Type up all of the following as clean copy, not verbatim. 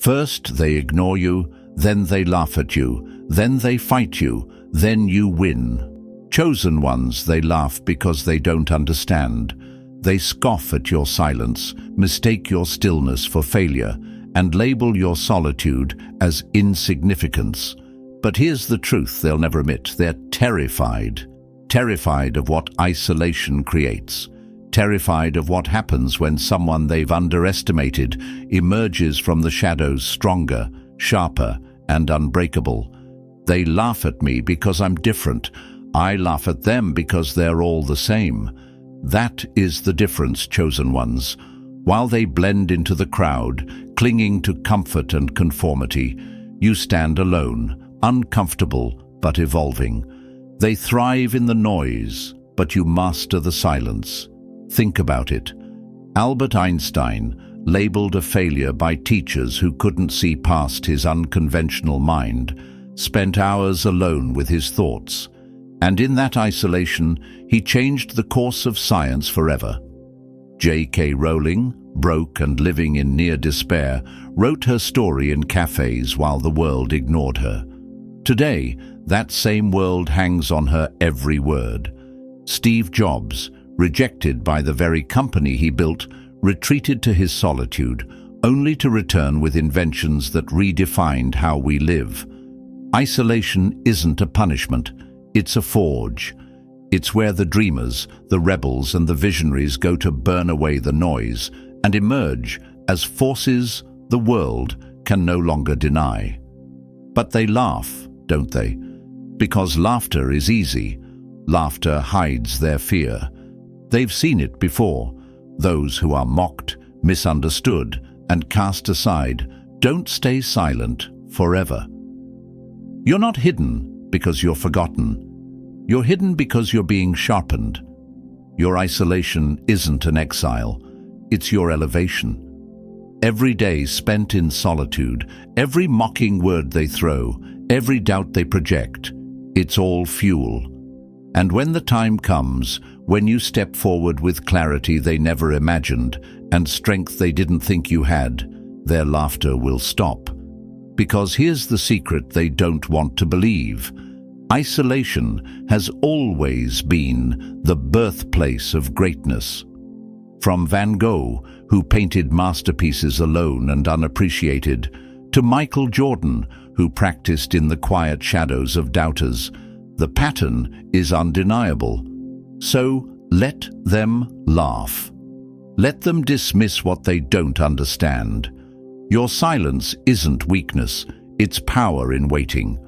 First they ignore you, then they laugh at you, then they fight you, then you win. Chosen ones, they laugh because they don't understand. They scoff at your silence, mistake your stillness for failure, and label your solitude as insignificance. But here's the truth they'll never admit. They're terrified. Terrified of what isolation creates. Terrified of what happens when someone they've underestimated emerges from the shadows stronger, sharper, and unbreakable. They laugh at me because I'm different. I laugh at them because they're all the same. That is the difference, chosen ones. While they blend into the crowd, clinging to comfort and conformity, you stand alone, uncomfortable but evolving. They thrive in the noise, but you master the silence. Think about it. Albert Einstein, labeled a failure by teachers who couldn't see past his unconventional mind, spent hours alone with his thoughts. And in that isolation, he changed the course of science forever. J.K. Rowling, broke and living in near despair, wrote her story in cafes while the world ignored her. Today, that same world hangs on her every word. Steve Jobs, rejected by the very company he built, retreated to his solitude, only to return with inventions that redefined how we live. Isolation isn't a punishment, it's a forge. It's where the dreamers, the rebels, and the visionaries go to burn away the noise and emerge as forces the world can no longer deny. But they laugh, don't they? Because laughter is easy. Laughter hides their fear. They've seen it before. Those who are mocked, misunderstood, and cast aside don't stay silent forever. You're not hidden because you're forgotten. You're hidden because you're being sharpened. Your isolation isn't an exile, it's your elevation. Every day spent in solitude, every mocking word they throw, every doubt they project, it's all fuel. And when the time comes, when you step forward with clarity they never imagined and strength they didn't think you had, their laughter will stop. Because here's the secret they don't want to believe. Isolation has always been the birthplace of greatness. From Van Gogh, who painted masterpieces alone and unappreciated, to Michael Jordan, who practiced in the quiet shadows of doubters, the pattern is undeniable. So let them laugh. Let them dismiss what they don't understand. Your silence isn't weakness, it's power in waiting.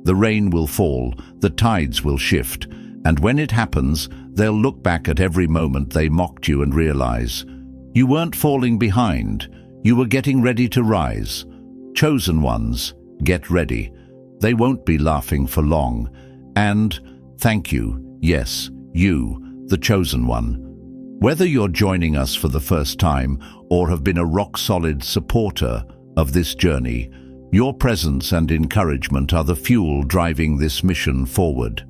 The rain will fall, the tides will shift, and when it happens, they'll look back at every moment they mocked you and realize, you weren't falling behind, you were getting ready to rise. Chosen ones, get ready. They won't be laughing for long. And thank you, yes, you, the chosen one. Whether you're joining us for the first time or have been a rock-solid supporter of this journey, your presence and encouragement are the fuel driving this mission forward.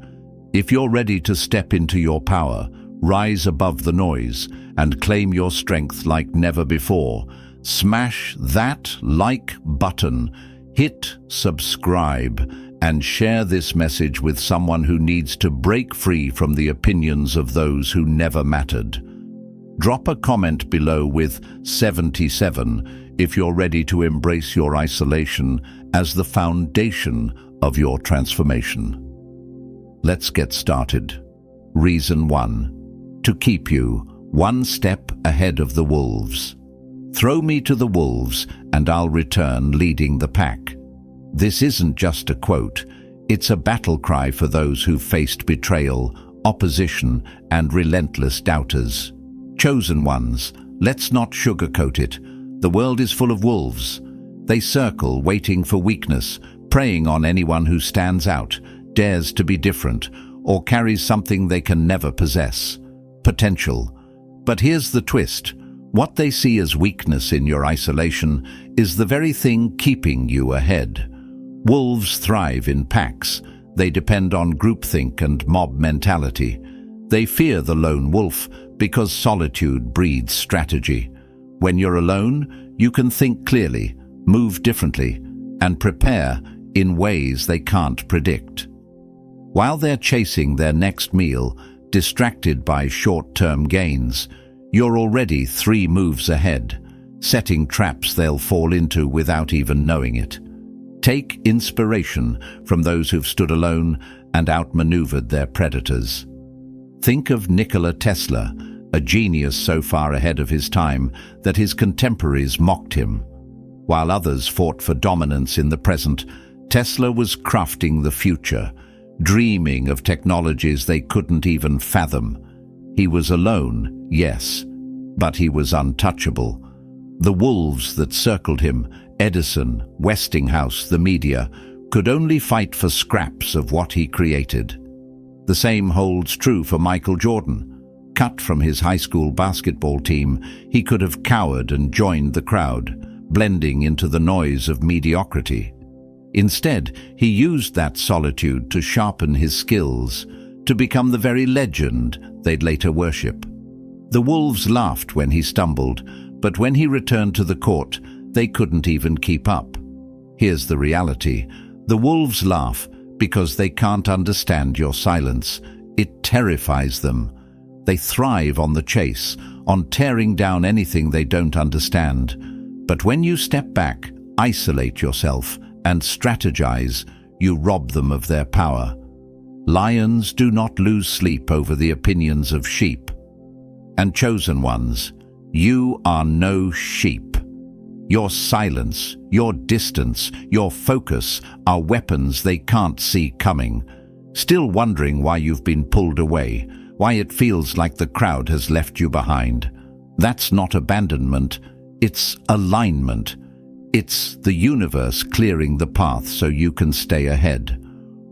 If you're ready to step into your power, rise above the noise, and claim your strength like never before, smash that like button, hit subscribe, and share this message with someone who needs to break free from the opinions of those who never mattered. Drop a comment below with 77 if you're ready to embrace your isolation as the foundation of your transformation. Let's get started. Reason 1. To keep you one step ahead of the wolves. Throw me to the wolves and I'll return leading the pack. This isn't just a quote, it's a battle cry for those who've faced betrayal, opposition, and relentless doubters. Chosen ones, let's not sugarcoat it. The world is full of wolves. They circle, waiting for weakness, preying on anyone who stands out, dares to be different, or carries something they can never possess. Potential. But here's the twist. What they see as weakness in your isolation is the very thing keeping you ahead. Wolves thrive in packs. They depend on groupthink and mob mentality. They fear the lone wolf because solitude breeds strategy. When you're alone, you can think clearly, move differently, and prepare in ways they can't predict. While they're chasing their next meal, distracted by short-term gains, you're already 3 moves ahead, setting traps they'll fall into without even knowing it. Take inspiration from those who've stood alone and outmaneuvered their predators. Think of Nikola Tesla, a genius so far ahead of his time that his contemporaries mocked him. While others fought for dominance in the present, Tesla was crafting the future, dreaming of technologies they couldn't even fathom. He was alone, yes, but he was untouchable. The wolves that circled him, Edison, Westinghouse, the media, could only fight for scraps of what he created. The same holds true for Michael Jordan. Cut from his high school basketball team, he could have cowered and joined the crowd, blending into the noise of mediocrity. Instead, he used that solitude to sharpen his skills, to become the very legend they'd later worship. The wolves laughed when he stumbled, but when he returned to the court, they couldn't even keep up. Here's the reality. The wolves laugh because they can't understand your silence. It terrifies them. They thrive on the chase, on tearing down anything they don't understand. But when you step back, isolate yourself, and strategize, you rob them of their power. Lions do not lose sleep over the opinions of sheep. And chosen ones, you are no sheep. Your silence, your distance, your focus are weapons they can't see coming. Still wondering why you've been pulled away, why it feels like the crowd has left you behind. That's not abandonment, it's alignment. It's the universe clearing the path so you can stay ahead.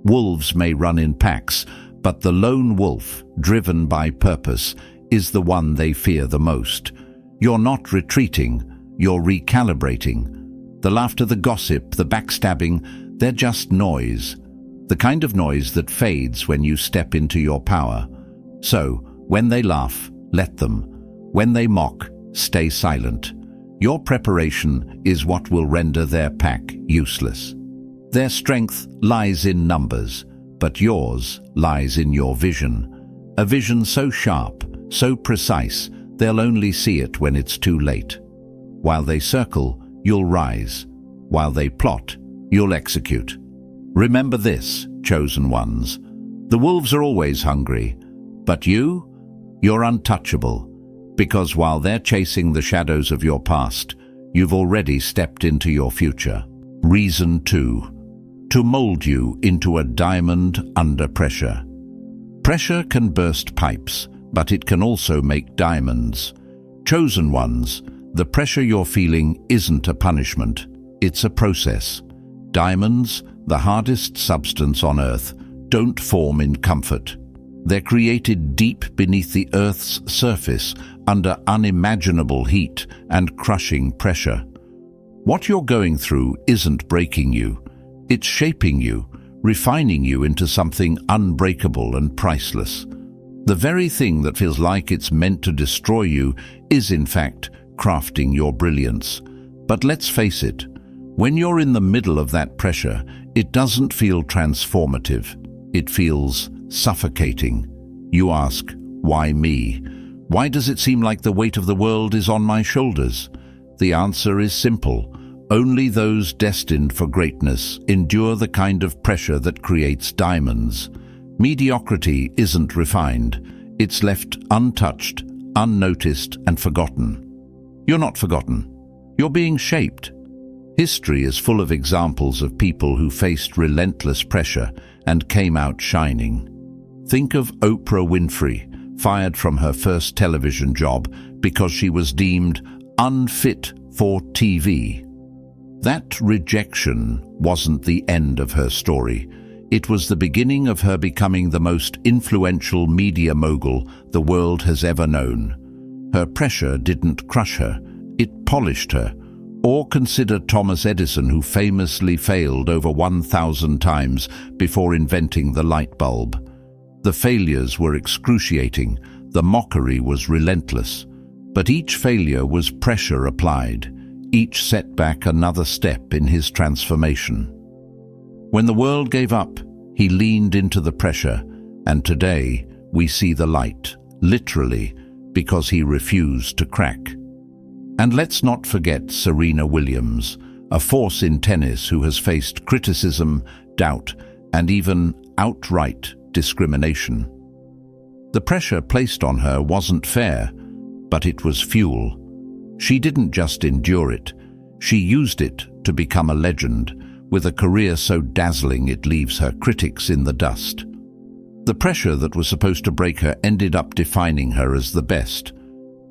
Wolves may run in packs, but the lone wolf, driven by purpose, is the one they fear the most. You're not retreating, you're recalibrating. The laughter, the gossip, the backstabbing, they're just noise. The kind of noise that fades when you step into your power. So, when they laugh, let them. When they mock, stay silent. Your preparation is what will render their pack useless. Their strength lies in numbers, but yours lies in your vision. A vision so sharp, so precise, they'll only see it when it's too late. While they circle, you'll rise. While they plot, you'll execute. Remember this, chosen ones. The wolves are always hungry, but you're untouchable. Because while they're chasing the shadows of your past, you've already stepped into your future. Reason 2. To mold you into a diamond under pressure. Pressure can burst pipes, but it can also make diamonds. Chosen ones, the pressure you're feeling isn't a punishment, it's a process. Diamonds, the hardest substance on Earth, don't form in comfort. They're created deep beneath the Earth's surface, under unimaginable heat and crushing pressure. What you're going through isn't breaking you. It's shaping you, refining you into something unbreakable and priceless. The very thing that feels like it's meant to destroy you is, in fact, crafting your brilliance. But let's face it, when you're in the middle of that pressure, it doesn't feel transformative. It feels suffocating. You ask, why me? Why does it seem like the weight of the world is on my shoulders? The answer is simple. Only those destined for greatness endure the kind of pressure that creates diamonds. Mediocrity isn't refined. It's left untouched, unnoticed, and forgotten. You're not forgotten. You're being shaped. History is full of examples of people who faced relentless pressure and came out shining. Think of Oprah Winfrey, fired from her first television job because she was deemed unfit for TV. That rejection wasn't the end of her story. It was the beginning of her becoming the most influential media mogul the world has ever known. Her pressure didn't crush her, it polished her. Or consider Thomas Edison, who famously failed over 1,000 times before inventing the light bulb. The failures were excruciating, the mockery was relentless. But each failure was pressure applied. each setback another step in his transformation. When the world gave up, he leaned into the pressure, and today we see the light, literally, because he refused to crack. And let's not forget Serena Williams, a force in tennis who has faced criticism, doubt, and even outright discrimination. The pressure placed on her wasn't fair, but it was fuel. She didn't just endure it, she used it to become a legend, with a career so dazzling it leaves her critics in the dust. The pressure that was supposed to break her ended up defining her as the best.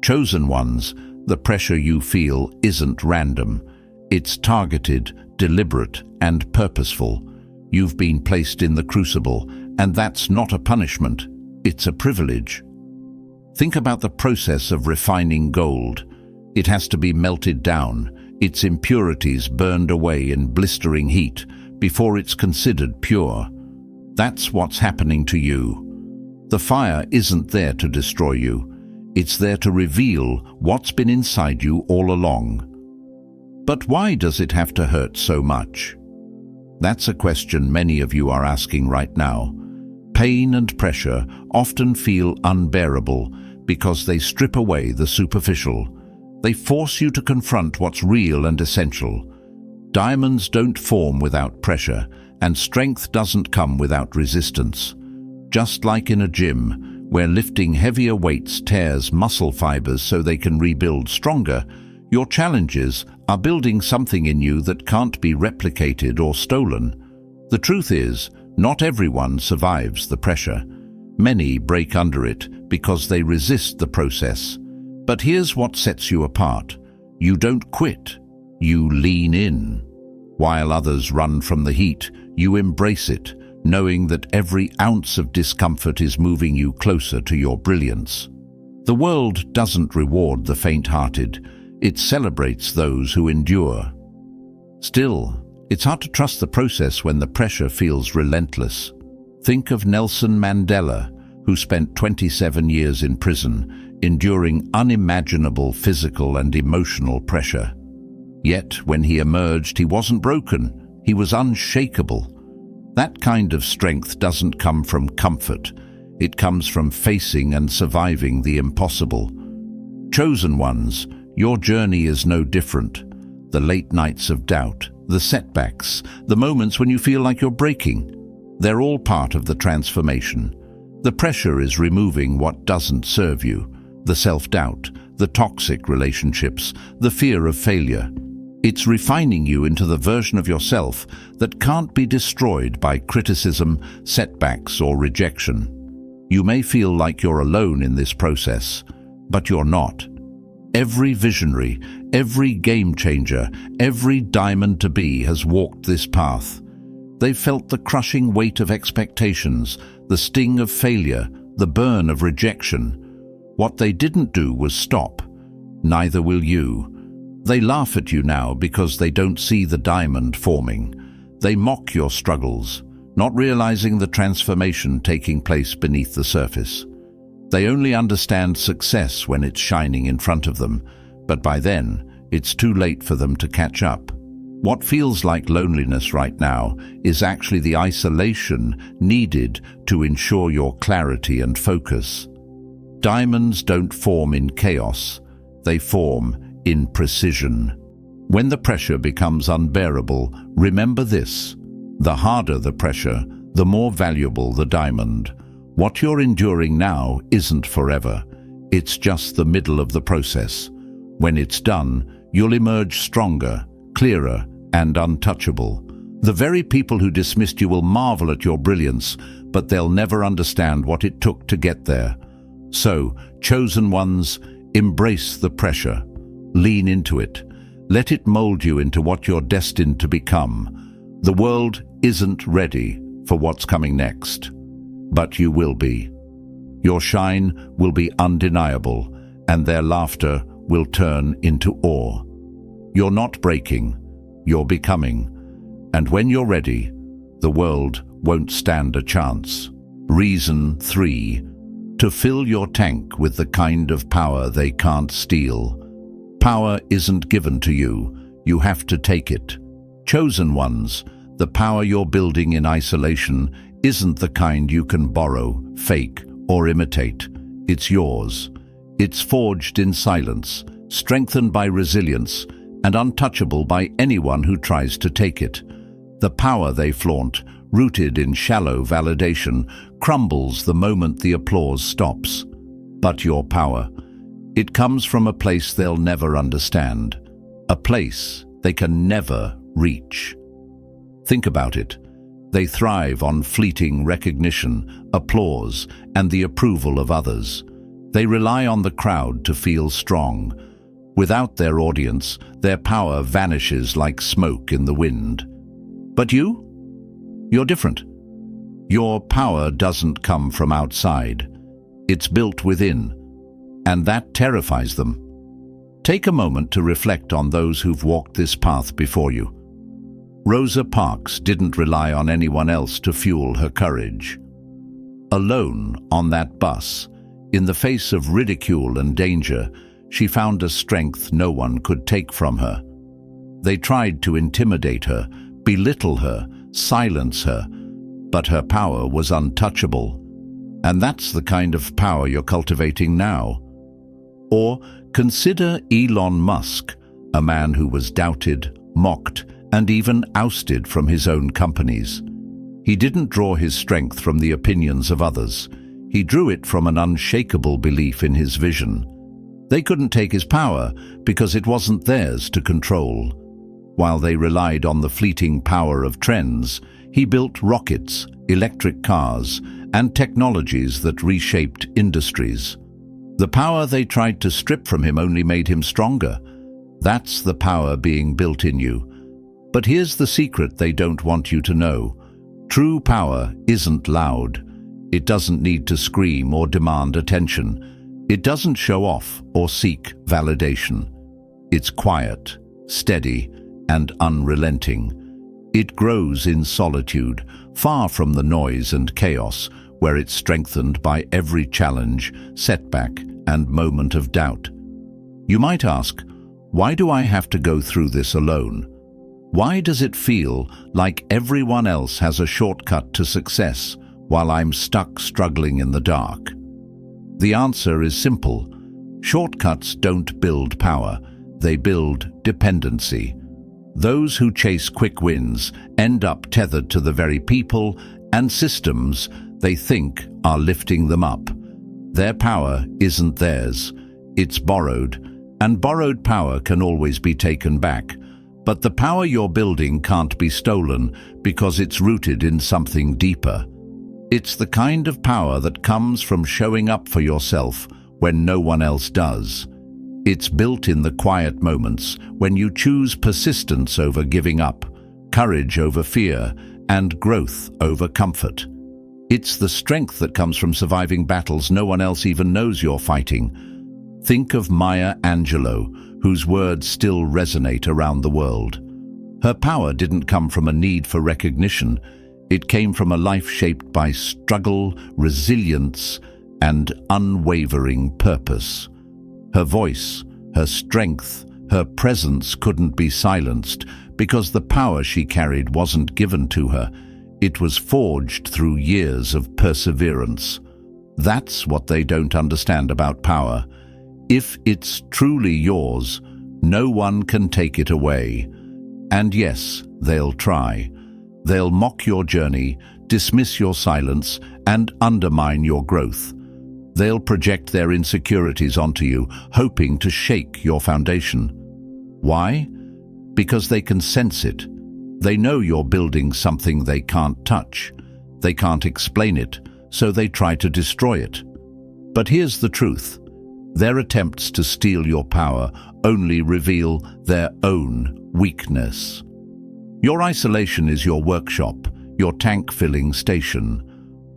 Chosen ones, the pressure you feel isn't random. It's targeted, deliberate, and purposeful. You've been placed in the crucible, and that's not a punishment, it's a privilege. Think about the process of refining gold. It has to be melted down, its impurities burned away in blistering heat before it's considered pure. That's what's happening to you. The fire isn't there to destroy you. It's there to reveal what's been inside you all along. But why does it have to hurt so much? That's a question many of you are asking right now. Pain and pressure often feel unbearable because they strip away the superficial. They force you to confront what's real and essential. Diamonds don't form without pressure, and strength doesn't come without resistance. Just like in a gym, where lifting heavier weights tears muscle fibers so they can rebuild stronger, your challenges are building something in you that can't be replicated or stolen. The truth is, not everyone survives the pressure. Many break under it because they resist the process. But here's what sets you apart. You don't quit, you lean in. While others run from the heat, you embrace it, knowing that every ounce of discomfort is moving you closer to your brilliance. The world doesn't reward the faint-hearted, it celebrates those who endure. Still, it's hard to trust the process when the pressure feels relentless. Think of Nelson Mandela, who spent 27 years in prison, enduring unimaginable physical and emotional pressure. Yet, when he emerged, he wasn't broken, he was unshakable. That kind of strength doesn't come from comfort. It comes from facing and surviving the impossible. Chosen ones, your journey is no different. The late nights of doubt, the setbacks, the moments when you feel like you're breaking, they're all part of the transformation. The pressure is removing what doesn't serve you, the self-doubt, the toxic relationships, the fear of failure. It's refining you into the version of yourself that can't be destroyed by criticism, setbacks, or rejection. You may feel like you're alone in this process, but you're not. Every visionary, every game changer, every diamond to be has walked this path. They've felt the crushing weight of expectations, the sting of failure, the burn of rejection. What they didn't do was stop. Neither will you. They laugh at you now because they don't see the diamond forming. They mock your struggles, not realizing the transformation taking place beneath the surface. They only understand success when it's shining in front of them, but by then, it's too late for them to catch up. What feels like loneliness right now is actually the isolation needed to ensure your clarity and focus. Diamonds don't form in chaos, they form in precision. When the pressure becomes unbearable, remember this: the harder the pressure, the more valuable the diamond. What you're enduring now isn't forever. It's just the middle of the process. When it's done, you'll emerge stronger, clearer, and untouchable. The very people who dismissed you will marvel at your brilliance, but they'll never understand what it took to get there. So, chosen ones, embrace the pressure. Lean into it. Let it mold you into what you're destined to become. The world isn't ready for what's coming next, but you will be. Your shine will be undeniable, and their laughter will turn into awe. You're not breaking, you're becoming, and when you're ready, the world won't stand a chance. Reason 3. To fill your tank with the kind of power they can't steal. Power isn't given to you. You have to take it. Chosen ones, the power you're building in isolation isn't the kind you can borrow, fake, or imitate. It's yours. It's forged in silence, strengthened by resilience, and untouchable by anyone who tries to take it. The power they flaunt, rooted in shallow validation, crumbles the moment the applause stops. But your power, it comes from a place they'll never understand, a place they can never reach. Think about it. They thrive on fleeting recognition, applause, and the approval of others. They rely on the crowd to feel strong. Without their audience, their power vanishes like smoke in the wind. But you? You're different. Your power doesn't come from outside. It's built within, and that terrifies them. Take a moment to reflect on those who've walked this path before you. Rosa Parks didn't rely on anyone else to fuel her courage. Alone on that bus, in the face of ridicule and danger, she found a strength no one could take from her. They tried to intimidate her, belittle her, silence her, but her power was untouchable. And that's the kind of power you're cultivating now. Or consider Elon Musk, a man who was doubted, mocked, and even ousted from his own companies. He didn't draw his strength from the opinions of others. He drew it from an unshakable belief in his vision. They couldn't take his power because it wasn't theirs to control. While they relied on the fleeting power of trends, he built rockets, electric cars, and technologies that reshaped industries. The power they tried to strip from him only made him stronger. That's the power being built in you. But here's the secret they don't want you to know. True power isn't loud. It doesn't need to scream or demand attention. It doesn't show off or seek validation. It's quiet, steady, and unrelenting. It grows in solitude, far from the noise and chaos, where it's strengthened by every challenge, setback, and moment of doubt. You might ask, why do I have to go through this alone? Why does it feel like everyone else has a shortcut to success while I'm stuck struggling in the dark? The answer is simple. Shortcuts don't build power, they build dependency. Those who chase quick wins end up tethered to the very people and systems they think are lifting them up. Their power isn't theirs, it's borrowed, and borrowed power can always be taken back. But the power you're building can't be stolen because it's rooted in something deeper. It's the kind of power that comes from showing up for yourself when no one else does. It's built in the quiet moments when you choose persistence over giving up, courage over fear, and growth over comfort. It's the strength that comes from surviving battles no one else even knows you're fighting. Think of Maya Angelou, whose words still resonate around the world. Her power didn't come from a need for recognition. It came from a life shaped by struggle, resilience, and unwavering purpose. Her voice, her strength, her presence couldn't be silenced because the power she carried wasn't given to her. It was forged through years of perseverance. That's what they don't understand about power. If it's truly yours, no one can take it away. And yes, they'll try. They'll mock your journey, dismiss your silence, and undermine your growth. They'll project their insecurities onto you, hoping to shake your foundation. Why? Because they can sense it. They know you're building something they can't touch. They can't explain it, so they try to destroy it. But here's the truth. Their attempts to steal your power only reveal their own weakness. Your isolation is your workshop, your tank-filling station.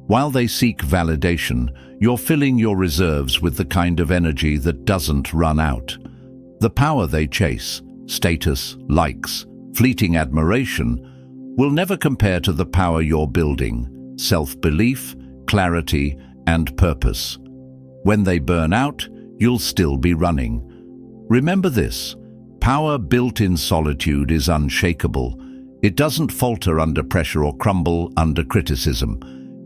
While they seek validation, you're filling your reserves with the kind of energy that doesn't run out. The power they chase, status, likes, fleeting admiration, will never compare to the power you're building, self-belief, clarity, and purpose. When they burn out, you'll still be running. Remember this: power built in solitude is unshakable. It doesn't falter under pressure or crumble under criticism.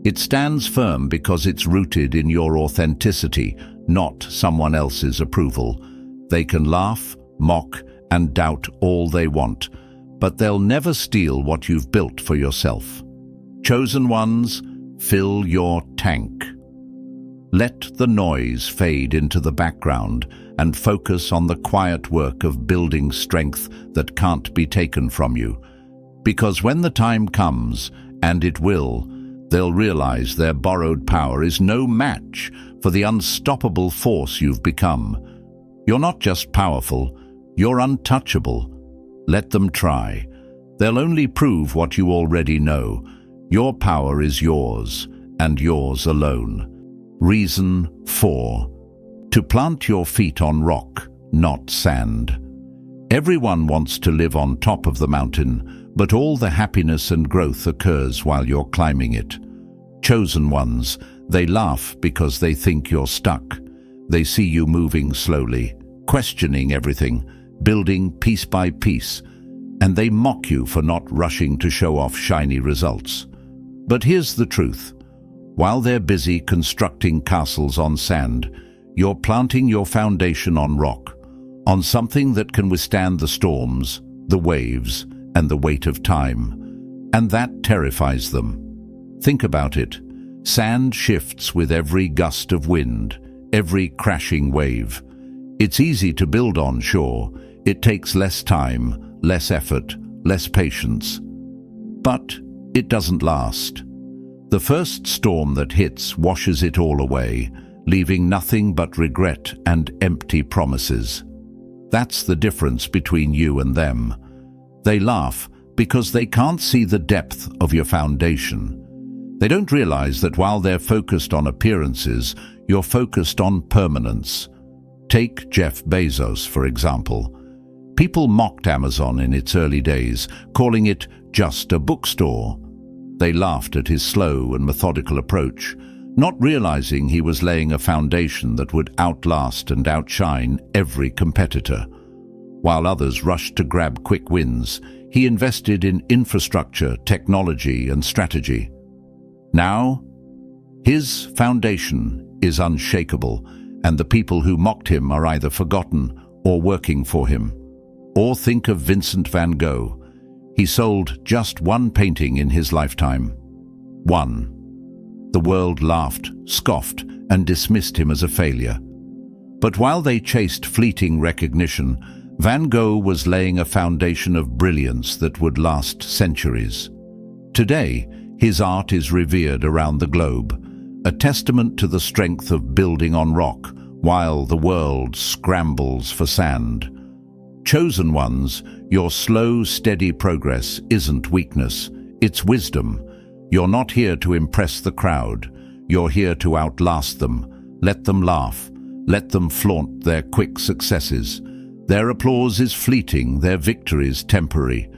It stands firm because it's rooted in your authenticity, not someone else's approval. They can laugh, mock, and doubt all they want, but they'll never steal what you've built for yourself. Chosen ones, fill your tank. Let the noise fade into the background and focus on the quiet work of building strength that can't be taken from you. Because when the time comes, and it will, they'll realize their borrowed power is no match for the unstoppable force you've become. You're not just powerful, you're untouchable. Let them try. They'll only prove what you already know. Your power is yours, and yours alone. Reason 4. To plant your feet on rock, not sand. Everyone wants to live on top of the mountain, but all the happiness and growth occurs while you're climbing it. Chosen ones, they laugh because they think you're stuck. They see you moving slowly, questioning everything, building piece by piece, and they mock you for not rushing to show off shiny results. But here's the truth. While they're busy constructing castles on sand, you're planting your foundation on rock, on something that can withstand the storms, the waves, and the weight of time. And that terrifies them. Think about it. Sand shifts with every gust of wind, every crashing wave. It's easy to build on shore. It takes less time, less effort, less patience. But it doesn't last. The first storm that hits washes it all away, leaving nothing but regret and empty promises. That's the difference between you and them. They laugh because they can't see the depth of your foundation. They don't realize that while they're focused on appearances, you're focused on permanence. Take Jeff Bezos, for example. People mocked Amazon in its early days, calling it just a bookstore. They laughed at his slow and methodical approach, not realizing he was laying a foundation that would outlast and outshine every competitor. While others rushed to grab quick wins, he invested in infrastructure, technology, and strategy. Now, his foundation is unshakable, and the people who mocked him are either forgotten or working for him. Or think of Vincent van Gogh. He sold just one painting in his lifetime. One. The world laughed, scoffed, and dismissed him as a failure. But while they chased fleeting recognition, Van Gogh was laying a foundation of brilliance that would last centuries. Today, his art is revered around the globe, a testament to the strength of building on rock while the world scrambles for sand. Chosen ones, your slow, steady progress isn't weakness, it's wisdom. You're not here to impress the crowd. You're here to outlast them. Let them laugh. Let them flaunt their quick successes. Their applause is fleeting, their victories temporary.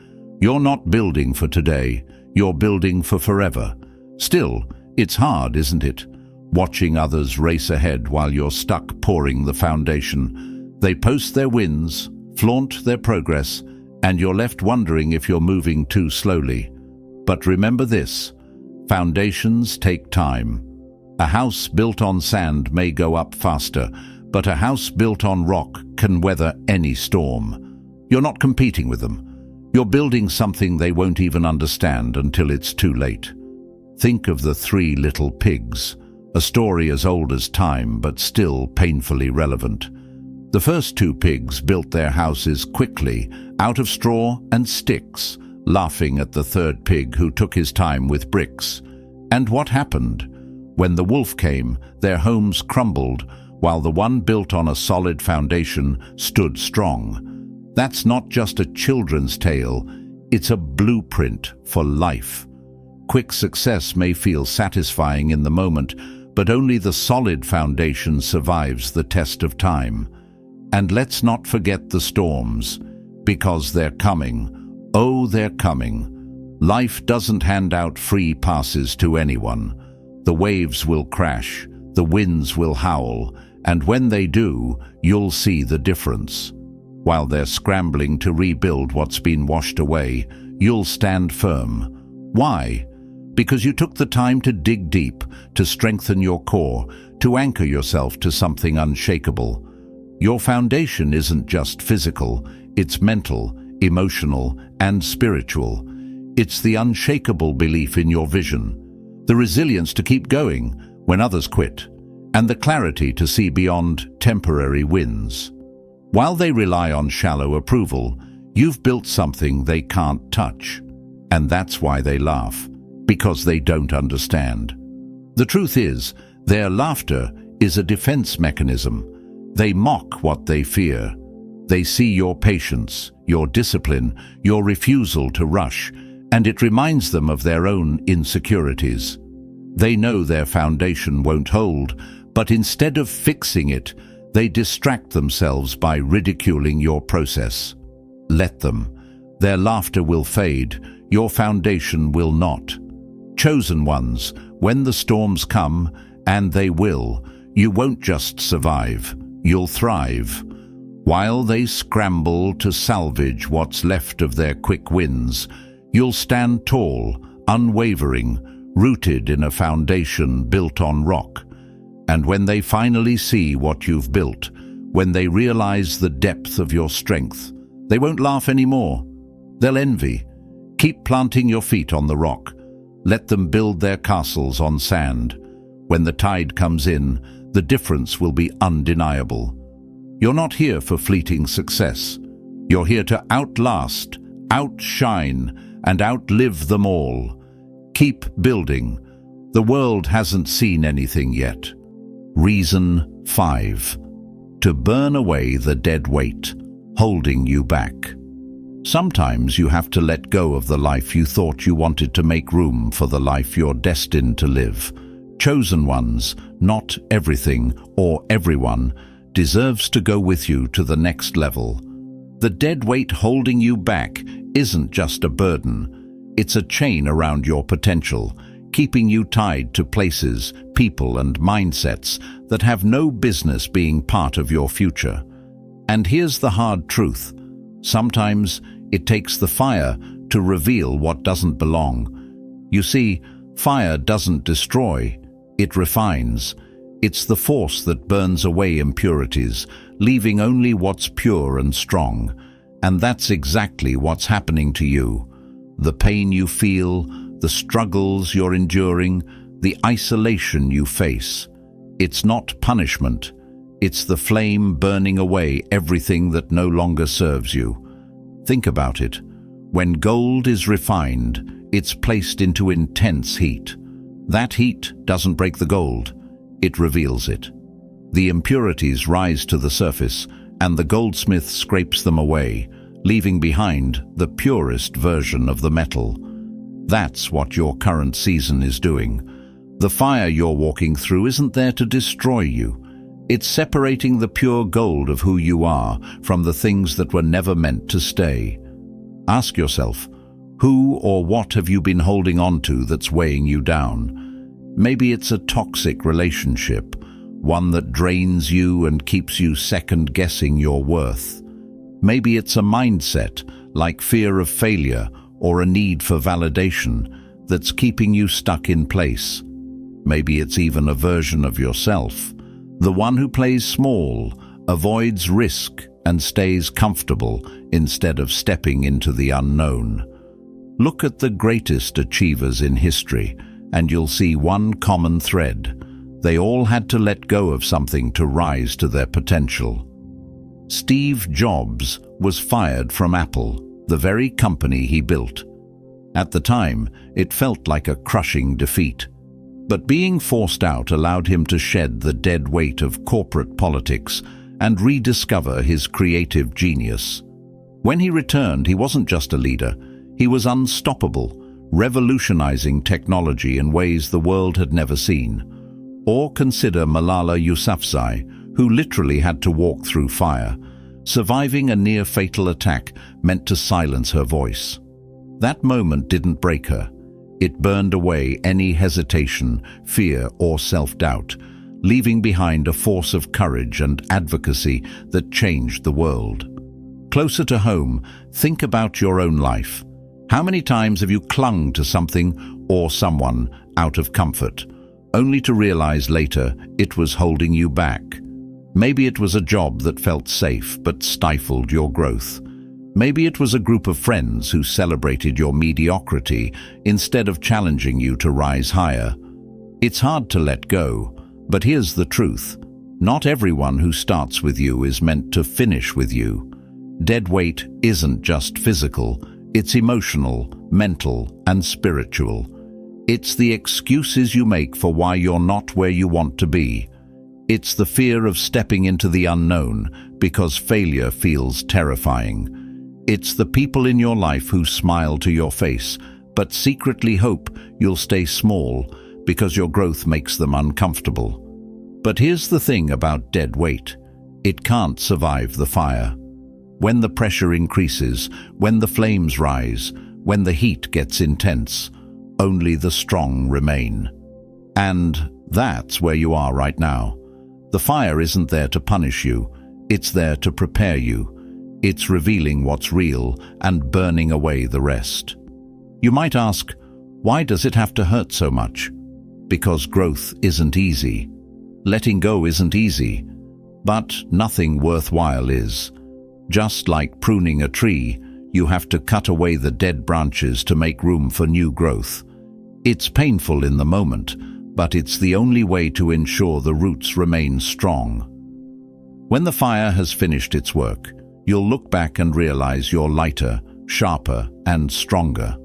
You're not building for today. You're building for forever. Still, it's hard, isn't it? Watching others race ahead while you're stuck pouring the foundation. They post their wins, flaunt their progress, and you're left wondering if you're moving too slowly. But remember this, foundations take time. A house built on sand may go up faster, but a house built on rock can weather any storm. You're not competing with them. You're building something they won't even understand until it's too late. Think of the 3 little pigs, a story as old as time but still painfully relevant. The first 2 pigs built their houses quickly, out of straw and sticks, laughing at the 3rd pig who took his time with bricks. And what happened? When the wolf came, their homes crumbled, while the one built on a solid foundation stood strong. That's not just a children's tale, it's a blueprint for life. Quick success may feel satisfying in the moment, but only the solid foundation survives the test of time. And let's not forget the storms, because they're coming. Oh, they're coming. Life doesn't hand out free passes to anyone. The waves will crash, the winds will howl, And when they do, you'll see the difference. While they're scrambling to rebuild what's been washed away, you'll stand firm. Why? Because you took the time to dig deep, to strengthen your core, to anchor yourself to something unshakable. Your foundation isn't just physical, it's mental, emotional, and spiritual. It's the unshakable belief in your vision, the resilience to keep going when others quit, and the clarity to see beyond temporary wins. While they rely on shallow approval, you've built something they can't touch. And that's why they laugh, because they don't understand. The truth is, their laughter is a defense mechanism. They mock what they fear. They see your patience, your discipline, your refusal to rush, and it reminds them of their own insecurities. They know their foundation won't hold, but instead of fixing it, they distract themselves by ridiculing your process. Let them. Their laughter will fade, your foundation will not. Chosen ones, when the storms come, and they will, you won't just survive, you'll thrive. While they scramble to salvage what's left of their quick wins, you'll stand tall, unwavering, rooted in a foundation built on rock. And when they finally see what you've built, when they realize the depth of your strength, they won't laugh anymore. They'll envy. Keep planting your feet on the rock. Let them build their castles on sand. When the tide comes in, the difference will be undeniable. You're not here for fleeting success. You're here to outlast, outshine, and outlive them all. Keep building. The world hasn't seen anything yet. Reason 5. To burn away the dead weight, holding you back. Sometimes you have to let go of the life you thought you wanted to make room for the life you're destined to live. Chosen ones, not everything or everyone, deserves to go with you to the next level. The dead weight holding you back isn't just a burden. It's a chain around your potential, keeping you tied to places, people, and mindsets that have no business being part of your future. And here's the hard truth. Sometimes it takes the fire to reveal what doesn't belong. You see, fire doesn't destroy, it refines. It's the force that burns away impurities, leaving only what's pure and strong. And that's exactly what's happening to you. The pain you feel, the struggles you're enduring, the isolation you face. It's not punishment. It's the flame burning away everything that no longer serves you. Think about it. When gold is refined, it's placed into intense heat. That heat doesn't break the gold. It reveals it. The impurities rise to the surface, and the goldsmith scrapes them away, leaving behind the purest version of the metal. That's what your current season is doing. The fire you're walking through isn't there to destroy you. It's separating the pure gold of who you are from the things that were never meant to stay. Ask yourself, who or what have you been holding on to that's weighing you down? Maybe it's a toxic relationship, one that drains you and keeps you second-guessing your worth. Maybe it's a mindset, like fear of failure or a need for validation, that's keeping you stuck in place. Maybe it's even a version of yourself, the one who plays small, avoids risk, and stays comfortable instead of stepping into the unknown. Look at the greatest achievers in history, and you'll see one common thread. They all had to let go of something to rise to their potential. Steve Jobs was fired from Apple, the very company he built. At the time, it felt like a crushing defeat. But being forced out allowed him to shed the dead weight of corporate politics and rediscover his creative genius. When he returned, he wasn't just a leader. He was unstoppable, revolutionizing technology in ways the world had never seen. Or consider Malala Yousafzai, who literally had to walk through fire. Surviving a near-fatal attack meant to silence her voice. That moment didn't break her. It burned away any hesitation, fear, or self-doubt, leaving behind a force of courage and advocacy that changed the world. Closer to home, think about your own life. How many times have you clung to something or someone out of comfort, only to realize later it was holding you back? Maybe it was a job that felt safe but stifled your growth. Maybe it was a group of friends who celebrated your mediocrity instead of challenging you to rise higher. It's hard to let go, but here's the truth. Not everyone who starts with you is meant to finish with you. Dead weight isn't just physical, it's emotional, mental, and spiritual. It's the excuses you make for why you're not where you want to be. It's the fear of stepping into the unknown because failure feels terrifying. It's the people in your life who smile to your face, but secretly hope you'll stay small because your growth makes them uncomfortable. But here's the thing about dead weight. It can't survive the fire. When the pressure increases, when the flames rise, when the heat gets intense, only the strong remain. And that's where you are right now. The fire isn't there to punish you, it's there to prepare you. It's revealing what's real and burning away the rest. You might ask, why does it have to hurt so much? Because growth isn't easy. Letting go isn't easy. But nothing worthwhile is. Just like pruning a tree, you have to cut away the dead branches to make room for new growth. It's painful in the moment, but it's the only way to ensure the roots remain strong. When the fire has finished its work, you'll look back and realize you're lighter, sharper, and stronger.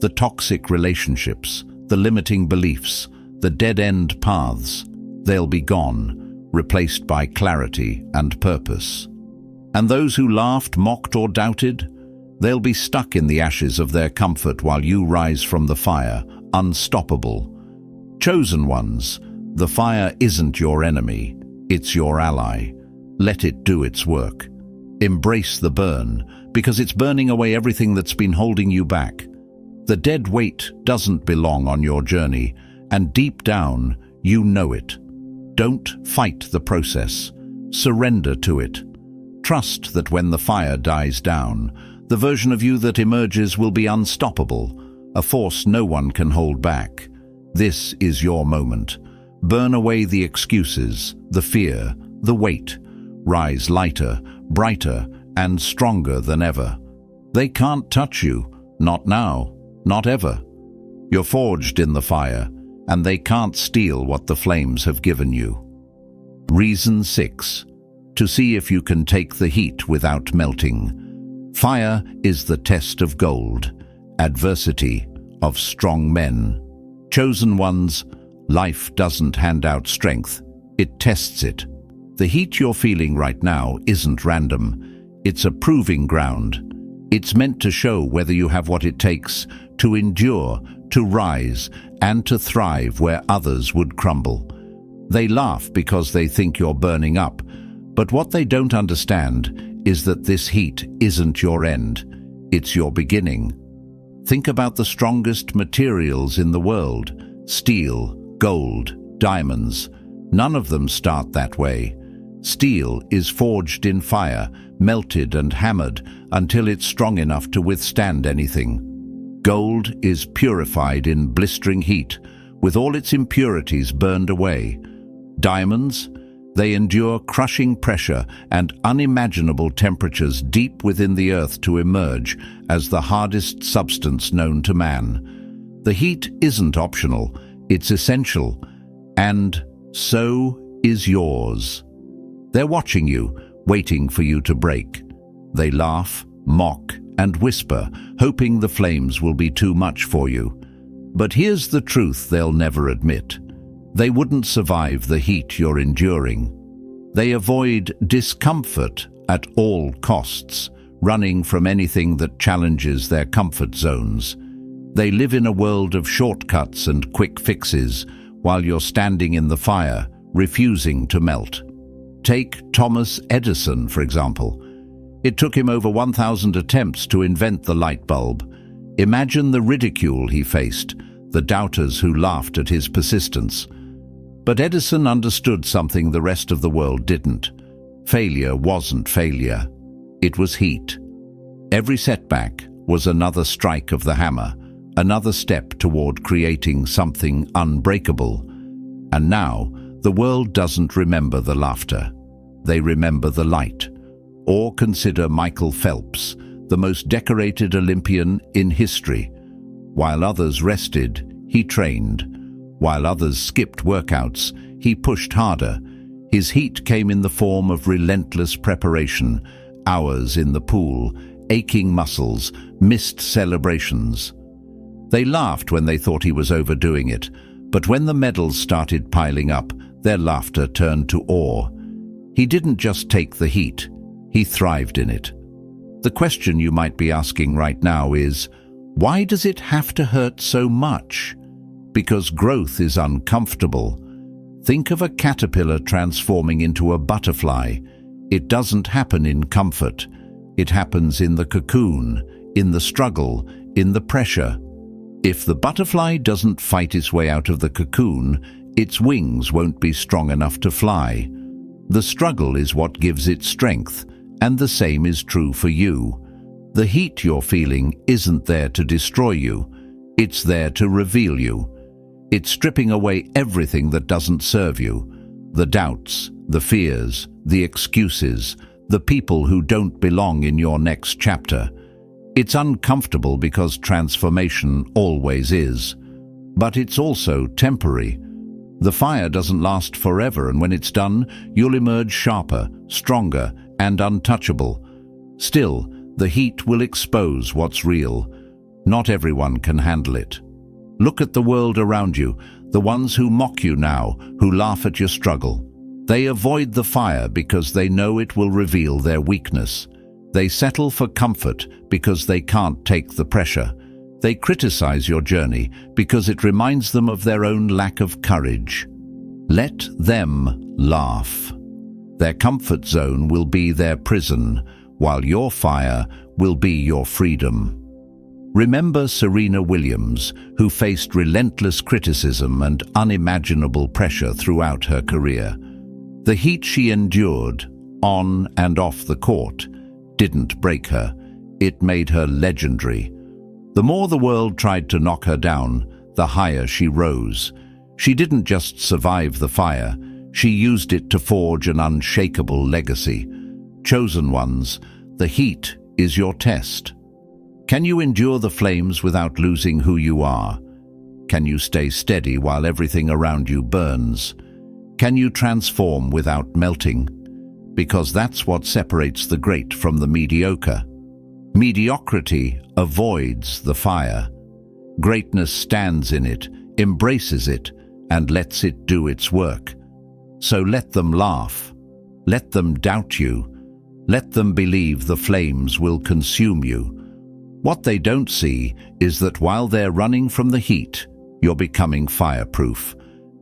The toxic relationships, the limiting beliefs, the dead-end paths, they'll be gone, replaced by clarity and purpose. And those who laughed, mocked, or doubted, they'll be stuck in the ashes of their comfort while you rise from the fire, unstoppable. Chosen ones, the fire isn't your enemy, it's your ally. Let it do its work. Embrace the burn, because it's burning away everything that's been holding you back. The dead weight doesn't belong on your journey, and deep down, you know it. Don't fight the process. Surrender to it. Trust that when the fire dies down, the version of you that emerges will be unstoppable, a force no one can hold back. This is your moment. Burn away the excuses, the fear, the weight. Rise lighter, brighter, and stronger than ever. They can't touch you, not now, not ever. You're forged in the fire, and they can't steal what the flames have given you. Reason 6. To see if you can take the heat without melting. Fire is the test of gold, adversity of strong men. Chosen ones, life doesn't hand out strength, it tests it. The heat you're feeling right now isn't random, it's a proving ground. It's meant to show whether you have what it takes to endure, to rise, and to thrive where others would crumble. They laugh because they think you're burning up, but what they don't understand is that this heat isn't your end, it's your beginning. Think about the strongest materials in the world: steel, gold, diamonds. None of them start that way. Steel is forged in fire, melted and hammered until it's strong enough to withstand anything. Gold is purified in blistering heat, with all its impurities burned away. Diamonds, they endure crushing pressure and unimaginable temperatures deep within the earth to emerge as the hardest substance known to man. The heat isn't optional, it's essential, and so is yours. They're watching you, waiting for you to break. They laugh, mock, and whisper, hoping the flames will be too much for you. But here's the truth they'll never admit. They wouldn't survive the heat you're enduring. They avoid discomfort at all costs, running from anything that challenges their comfort zones. They live in a world of shortcuts and quick fixes, while you're standing in the fire, refusing to melt. Take Thomas Edison, for example. It took him over 1,000 attempts to invent the light bulb. Imagine the ridicule he faced, the doubters who laughed at his persistence. But Edison understood something the rest of the world didn't. Failure wasn't failure. It was heat. Every setback was another strike of the hammer, another step toward creating something unbreakable. And now, the world doesn't remember the laughter. They remember the light. Or consider Michael Phelps, the most decorated Olympian in history. While others rested, he trained. While others skipped workouts, he pushed harder. His heat came in the form of relentless preparation, hours in the pool, aching muscles, missed celebrations. They laughed when they thought he was overdoing it, but when the medals started piling up, their laughter turned to awe. He didn't just take the heat, he thrived in it. The question you might be asking right now is, why does it have to hurt so much? Because growth is uncomfortable. Think of a caterpillar transforming into a butterfly. It doesn't happen in comfort. It happens in the cocoon, in the struggle, in the pressure. If the butterfly doesn't fight its way out of the cocoon, its wings won't be strong enough to fly. The struggle is what gives it strength, and the same is true for you. The heat you're feeling isn't there to destroy you. It's there to reveal you. It's stripping away everything that doesn't serve you. The doubts, the fears, the excuses, the people who don't belong in your next chapter. It's uncomfortable because transformation always is. But it's also temporary. The fire doesn't last forever, and when it's done, you'll emerge sharper, stronger, and untouchable. Still, the heat will expose what's real. Not everyone can handle it. Look at the world around you, the ones who mock you now, who laugh at your struggle. They avoid the fire because they know it will reveal their weakness. They settle for comfort because they can't take the pressure. They criticize your journey because it reminds them of their own lack of courage. Let them laugh. Their comfort zone will be their prison, while your fire will be your freedom. Remember Serena Williams, who faced relentless criticism and unimaginable pressure throughout her career. The heat she endured, on and off the court, didn't break her. It made her legendary. The more the world tried to knock her down, the higher she rose. She didn't just survive the fire, she used it to forge an unshakable legacy. Chosen ones, the heat is your test. Can you endure the flames without losing who you are? Can you stay steady while everything around you burns? Can you transform without melting? Because that's what separates the great from the mediocre. Mediocrity avoids the fire. Greatness stands in it, embraces it, and lets it do its work. So let them laugh. Let them doubt you. Let them believe the flames will consume you. What they don't see is that while they're running from the heat, you're becoming fireproof.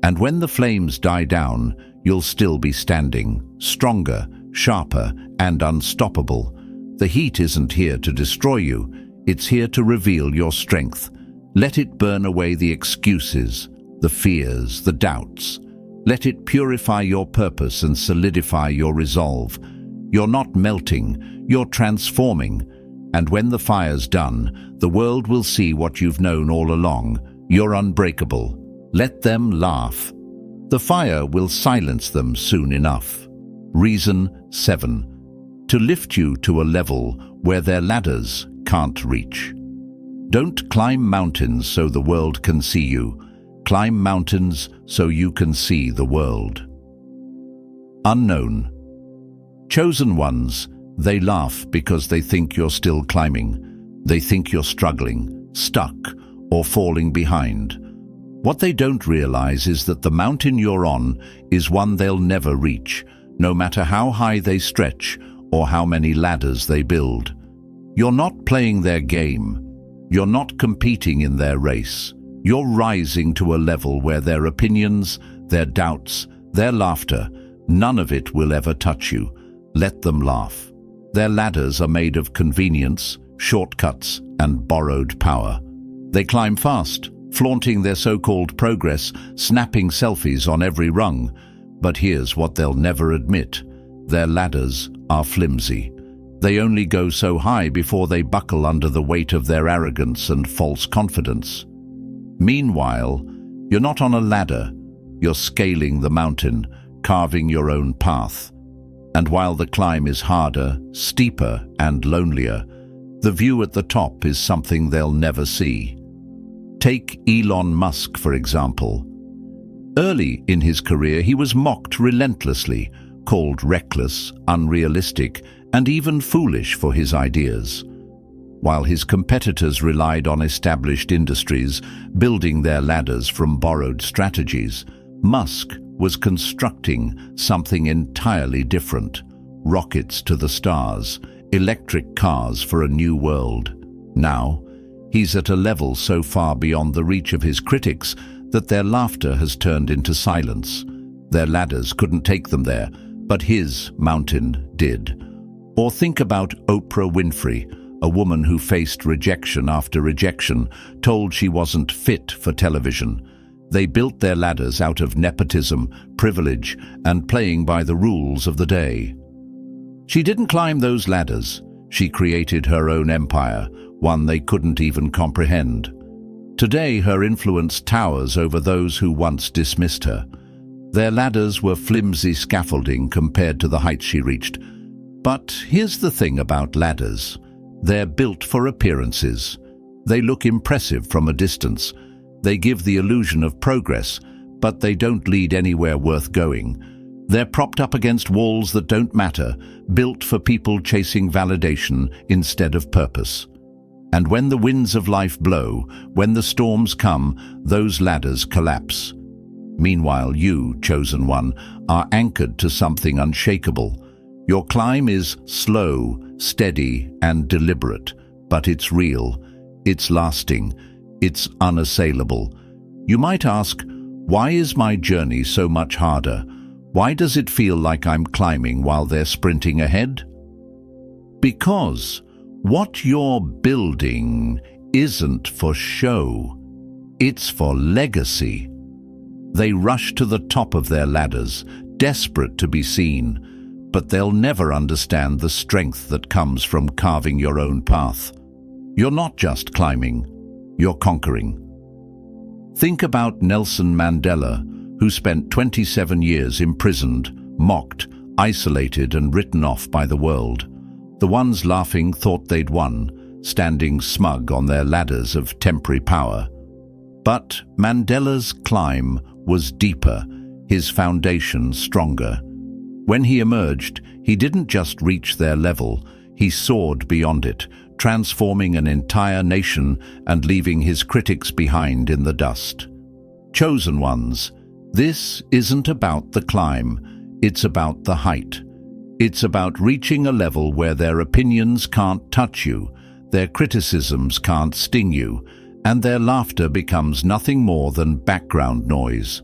And when the flames die down, you'll still be standing, stronger, sharper, and unstoppable. The heat isn't here to destroy you, it's here to reveal your strength. Let it burn away the excuses, the fears, the doubts. Let it purify your purpose and solidify your resolve. You're not melting, you're transforming. And when the fire's done, the world will see what you've known all along. You're unbreakable. Let them laugh. The fire will silence them soon enough. Reason 7. To lift you to a level where their ladders can't reach. Don't climb mountains so the world can see you. Climb mountains so you can see the world. Unknown. Chosen ones, they laugh because they think you're still climbing. They think you're struggling, stuck, or falling behind. What they don't realize is that the mountain you're on is one they'll never reach, no matter how high they stretch or how many ladders they build. You're not playing their game. You're not competing in their race. You're rising to a level where their opinions, their doubts, their laughter, none of it will ever touch you. Let them laugh. Their ladders are made of convenience, shortcuts, and borrowed power. They climb fast, flaunting their so-called progress, snapping selfies on every rung. But here's what they'll never admit. Their ladders are flimsy. They only go so high before they buckle under the weight of their arrogance and false confidence. Meanwhile, you're not on a ladder. You're scaling the mountain, carving your own path. And while the climb is harder, steeper, and lonelier, the view at the top is something they'll never see. Take Elon Musk, for example. Early in his career, he was mocked relentlessly, called reckless, unrealistic, and even foolish for his ideas. While his competitors relied on established industries, building their ladders from borrowed strategies, Musk was constructing something entirely different. Rockets to the stars, electric cars for a new world. Now, he's at a level so far beyond the reach of his critics that their laughter has turned into silence. Their ladders couldn't take them there, but his mountain did. Or think about Oprah Winfrey, a woman who faced rejection after rejection, told she wasn't fit for television. They built their ladders out of nepotism, privilege, and playing by the rules of the day. She didn't climb those ladders. She created her own empire, one they couldn't even comprehend. Today, her influence towers over those who once dismissed her. Their ladders were flimsy scaffolding compared to the heights she reached. But here's the thing about ladders. They're built for appearances. They look impressive from a distance. They give the illusion of progress, but they don't lead anywhere worth going. They're propped up against walls that don't matter, built for people chasing validation instead of purpose. And when the winds of life blow, when the storms come, those ladders collapse. Meanwhile, you, chosen one, are anchored to something unshakable. Your climb is slow, steady, and deliberate, but it's real, it's lasting, it's unassailable. You might ask, why is my journey so much harder? Why does it feel like I'm climbing while they're sprinting ahead? Because what you're building isn't for show, it's for legacy. They rush to the top of their ladders, desperate to be seen, but they'll never understand the strength that comes from carving your own path. You're not just climbing, you're conquering. Think about Nelson Mandela, who spent 27 years imprisoned, mocked, isolated, and written off by the world. The ones laughing thought they'd won, standing smug on their ladders of temporary power. But Mandela's climb was deeper, his foundation stronger. When he emerged, he didn't just reach their level, he soared beyond it, transforming an entire nation and leaving his critics behind in the dust. Chosen ones, this isn't about the climb, it's about the height. It's about reaching a level where their opinions can't touch you, their criticisms can't sting you, and their laughter becomes nothing more than background noise.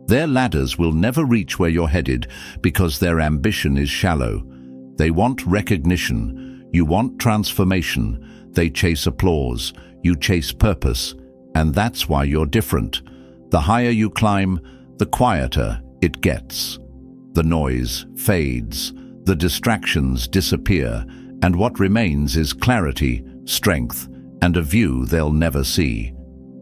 Their ladders will never reach where you're headed because their ambition is shallow. They want recognition, you want transformation, they chase applause, you chase purpose, and that's why you're different. The higher you climb, the quieter it gets. The noise fades, the distractions disappear, and what remains is clarity, strength, and a view they'll never see.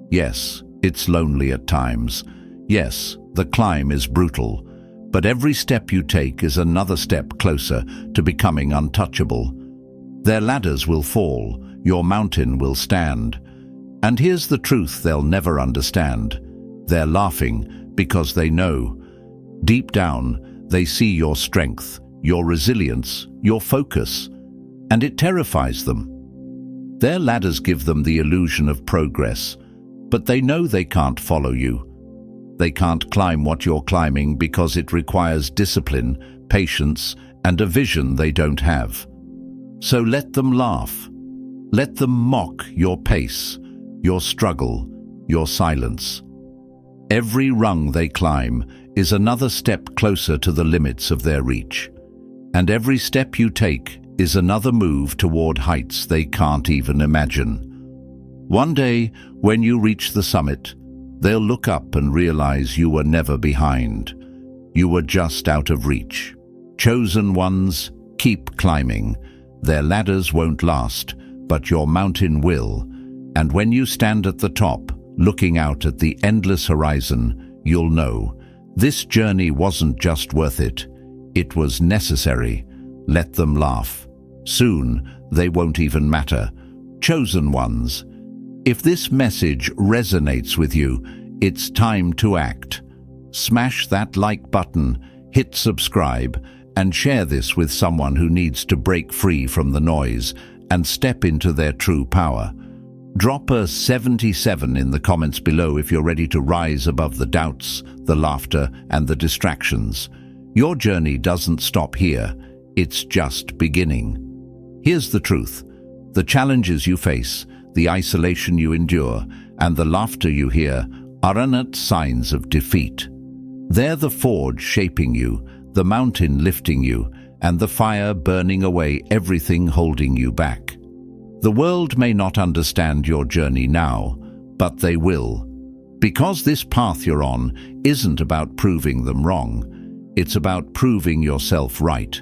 Yes, it's lonely at times. Yes, the climb is brutal, but every step you take is another step closer to becoming untouchable. Their ladders will fall, your mountain will stand. And here's the truth they'll never understand. They're laughing because they know. Deep down, they see your strength, your resilience, your focus, and it terrifies them. Their ladders give them the illusion of progress, but they know they can't follow you. They can't climb what you're climbing because it requires discipline, patience, and a vision they don't have. So let them laugh. Let them mock your pace, your struggle, your silence. Every rung they climb is another step closer to the limits of their reach. And every step you take is another move toward heights they can't even imagine. One day, when you reach the summit, they'll look up and realize you were never behind. You were just out of reach. Chosen ones, keep climbing. Their ladders won't last, but your mountain will. And when you stand at the top, looking out at the endless horizon, you'll know this journey wasn't just worth it. It was necessary. Let them laugh. Soon, they won't even matter. Chosen ones, if this message resonates with you, it's time to act. Smash that like button, hit subscribe, and share this with someone who needs to break free from the noise and step into their true power. Drop a 77 in the comments below if you're ready to rise above the doubts, the laughter, and the distractions. Your journey doesn't stop here. It's just beginning. Here's the truth. The challenges you face, the isolation you endure, and the laughter you hear aren't signs of defeat. They're the forge shaping you, the mountain lifting you, and the fire burning away everything holding you back. The world may not understand your journey now, but they will. Because this path you're on isn't about proving them wrong. It's about proving yourself right.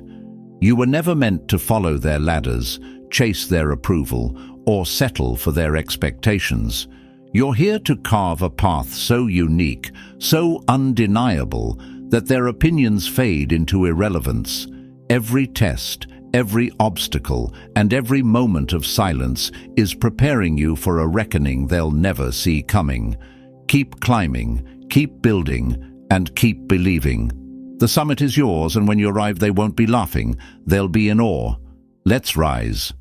You were never meant to follow their ladders, chase their approval, or settle for their expectations. You're here to carve a path so unique, so undeniable, that their opinions fade into irrelevance. Every test, every obstacle, and every moment of silence is preparing you for a reckoning they'll never see coming. Keep climbing, keep building, and keep believing. The summit is yours, and when you arrive they won't be laughing, they'll be in awe. Let's rise.